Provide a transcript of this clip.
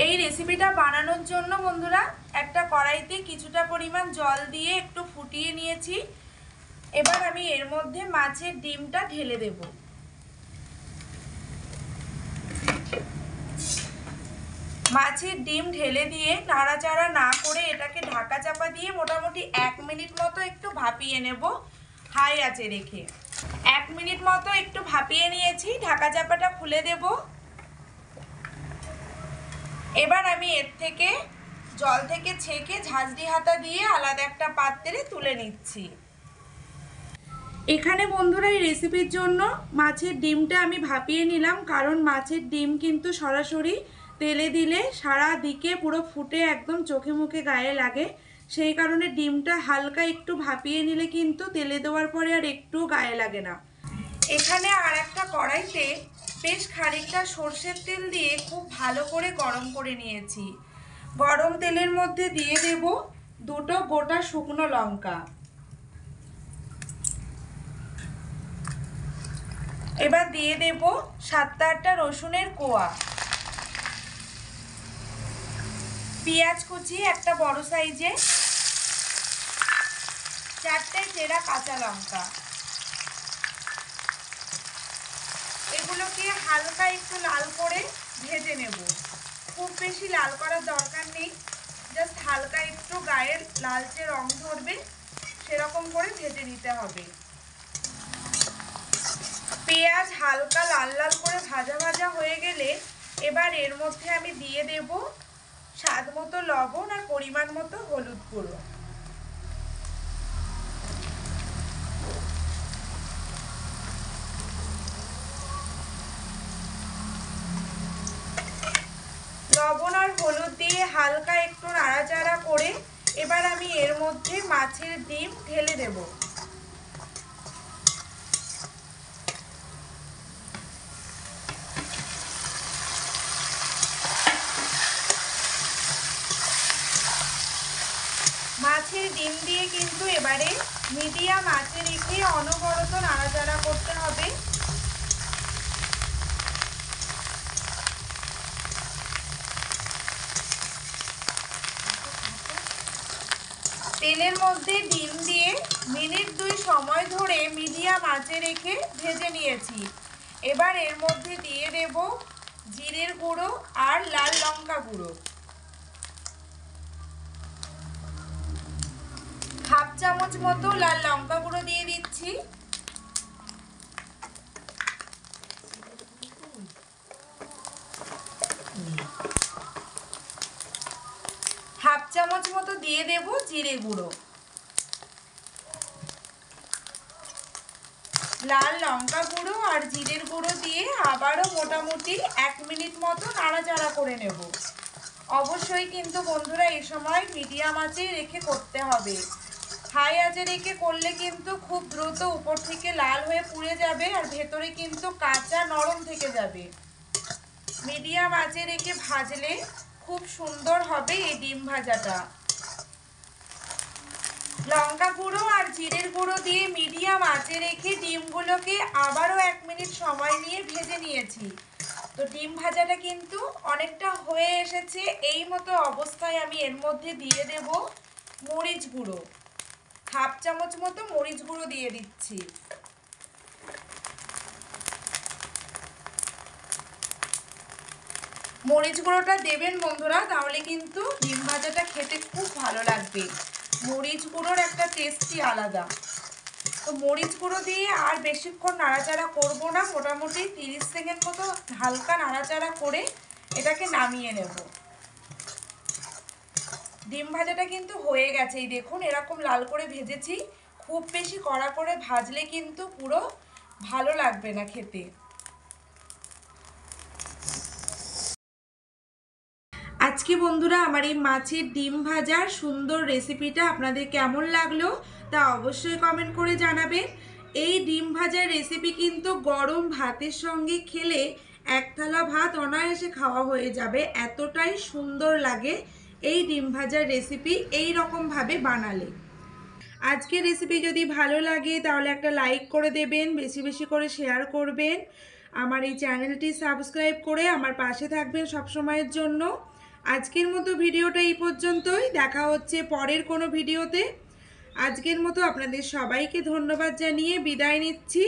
এই রেসিপিটা বানানোর জন্য বন্ধুরা একটা কড়াইতে কিছুটা পরিমাণ জল দিয়ে একটু ফুটিয়ে নিয়েছি। এবার আমি এর মধ্যে মাছের ডিমটা ঢেলে দেব। মাছের ডিম ঢেলে দিয়ে নাড়াচাড়া না করে এটাকে ঢাকা চাপা দিয়ে মোটামুটি 1 মিনিট মতো একটু ভাপিয়ে নেব হাই আঁচে রেখে। 1 মিনিট মতো একটু ভাপিয়ে নিয়েছি, ঢাকা চাপাটা খুলে দেব। এবার আমি এর থেকে জল থেকে ছেঁকে ঝাঁঝরি হাতা দিয়ে আলাদা একটা পাত্রে তুলে নিচ্ছি। এখানে বন্ধুরা এই রেসিপির জন্য মাছের ডিমটা আমি ভাপিয়ে নিলাম, কারণ মাছের ডিম কিন্তু সরাসরি তেলে দিলে সারা দিকে পুরো ফুটে একদম চোখে মুখে গায়ে লাগে। সেই কারণে ডিমটা হালকা একটু ভাপিয়ে নিলে কিন্তু তেলে দেওয়ার পরে আর একটু গায়ে লাগে না। এখানে আর একটা কড়াইতে বেশ খানিকটা সর্ষের তেল দিয়ে খুব ভালো করে গরম করে নিয়েছি। গরম তেলের মধ্যে দিয়ে দেব দুটো গোটা শুকনো লঙ্কা। এবার দিয়ে দেব 7-8টা রসুনের কোয়া, পেঁয়াজ কুচি একটা বড় সাইজে, 4টে চেরা কাঁচা লঙ্কা। এগুলোকে হালকা একটু লাল করে ভেজে নেব। খুব বেশি লাল করার দরকার নেই, জাস্ট হালকা একটু গায়ের লালচে রং ধরবে সেরকম করে ভেজে নিতে হবে। পেঁয়াজ হালকা লাল লাল করে ভাজা ভাজা হয়ে গেলে এবার এর মধ্যে আমি দিয়ে দেব স্বাদ মতো লবণ আর পরিমাণ মতো হলুদ গুঁড়ো। লবণ আর হলুদ দিয়ে হালকা একটু নাড়াচাড়া করে এবার আমি এর মধ্যে মাছের ডিম ঢেলে দেব। মাছের ডিম দিয়ে কিন্তু এবারে মিডিয়াম আঁচে রেখে অনবরত নাড়াচাড়া করতে হবে। তেলের মধ্যে ডিম দিয়ে মিনিট 2 সময় ধরে মিডিয়াম আঁচে রেখে ভেজে নিয়েছি। এবার এর মধ্যে দিয়ে দেব জিরের গুঁড়ো আর লাল লঙ্কা গুঁড়ো। হাফ চামচ মতো লাল লঙ্কা গুঁড়ো দিয়ে দিচ্ছি। হাফ চামচ মতো দিয়ে দেব জিরে গুঁড়ো। লাল লঙ্কা গুঁড়ো আর জিরের গুঁড়ো দিয়ে আবারও মোটামুটি 1 মিনিট মতো নাড়াচাড়া করে নেব। অবশ্যই কিন্তু বন্ধুরা এই সময় মিডিয়াম আঁচে রেখে করতে হবে। হাই আঁচে রেখে করলে কিন্তু খুব দ্রুত উপর থেকে লাল হয়ে পুড়ে যাবে আর ভেতরে কিন্তু কাঁচা নরম থেকে যাবে। মিডিয়াম আঁচে রেখে ভাজলে খুব সুন্দর হবে এই ডিম ভাজাটা। লঙ্কা গুঁড়ো আর জিরের গুঁড়ো দিয়ে মিডিয়াম আঁচে রেখে ডিমগুলোকে আবারও 1 মিনিট সময় নিয়ে ভেজে নিয়েছি। তো ডিম ভাজাটা কিন্তু অনেকটা হয়ে এসেছে। এই মতো অবস্থায় আমি এর মধ্যে দিয়ে দেব মরিচ গুঁড়ো। হাফ চামচ মতো মরিচ গুঁড়ো দিয়ে দিচ্ছি। মরিচ গুঁড়োটা দেবেন বন্ধুরা, তাহলে কিন্তু ডিম ভাজাটা খেতে খুব ভালো লাগবে। মরিচ গুঁড়োর একটা টেস্টই আলাদা। তো মরিচ গুঁড়ো দিয়ে আর বেশিক্ষণ নাড়াচাড়া করব না, মোটামুটি 30 সেকেন্ড মতো হালকা নাড়াচাড়া করে এটাকে নামিয়ে নেব। ডিম ভাজাটা কিন্তু হয়ে গেছে, এই দেখুন এরকম লাল করে ভেজেছি। খুব বেশি কড়া করে ভাজলে কিন্তু পুরো ভালো লাগবে না খেতে। আজকে বন্ধুরা আমার এই মাছের ডিম ভাজার সুন্দর রেসিপিটা আপনাদের কেমন লাগলো তা অবশ্যই কমেন্ট করে জানাবেন। এই ডিম ভাজার রেসিপি কিন্তু গরম ভাতের সঙ্গে খেলে এক থালা ভাত অনায়াসে খাওয়া হয়ে যাবে, এতটাই সুন্দর লাগে এই ডিম ভাজার রেসিপি এই রকমভাবে বানালে। আজকের রেসিপি যদি ভালো লাগে তাহলে একটা লাইক করে দেবেন, বেশি বেশি করে শেয়ার করবেন, আমার এই চ্যানেলটি সাবস্ক্রাইব করে আমার পাশে থাকবেন সব সময়ের জন্য। আজকের মতো ভিডিওটা এই পর্যন্তই, দেখা হচ্ছে পরের কোনো ভিডিওতে। আজকের মতো আপনাদের সবাইকে ধন্যবাদ জানিয়ে বিদায় নিচ্ছি।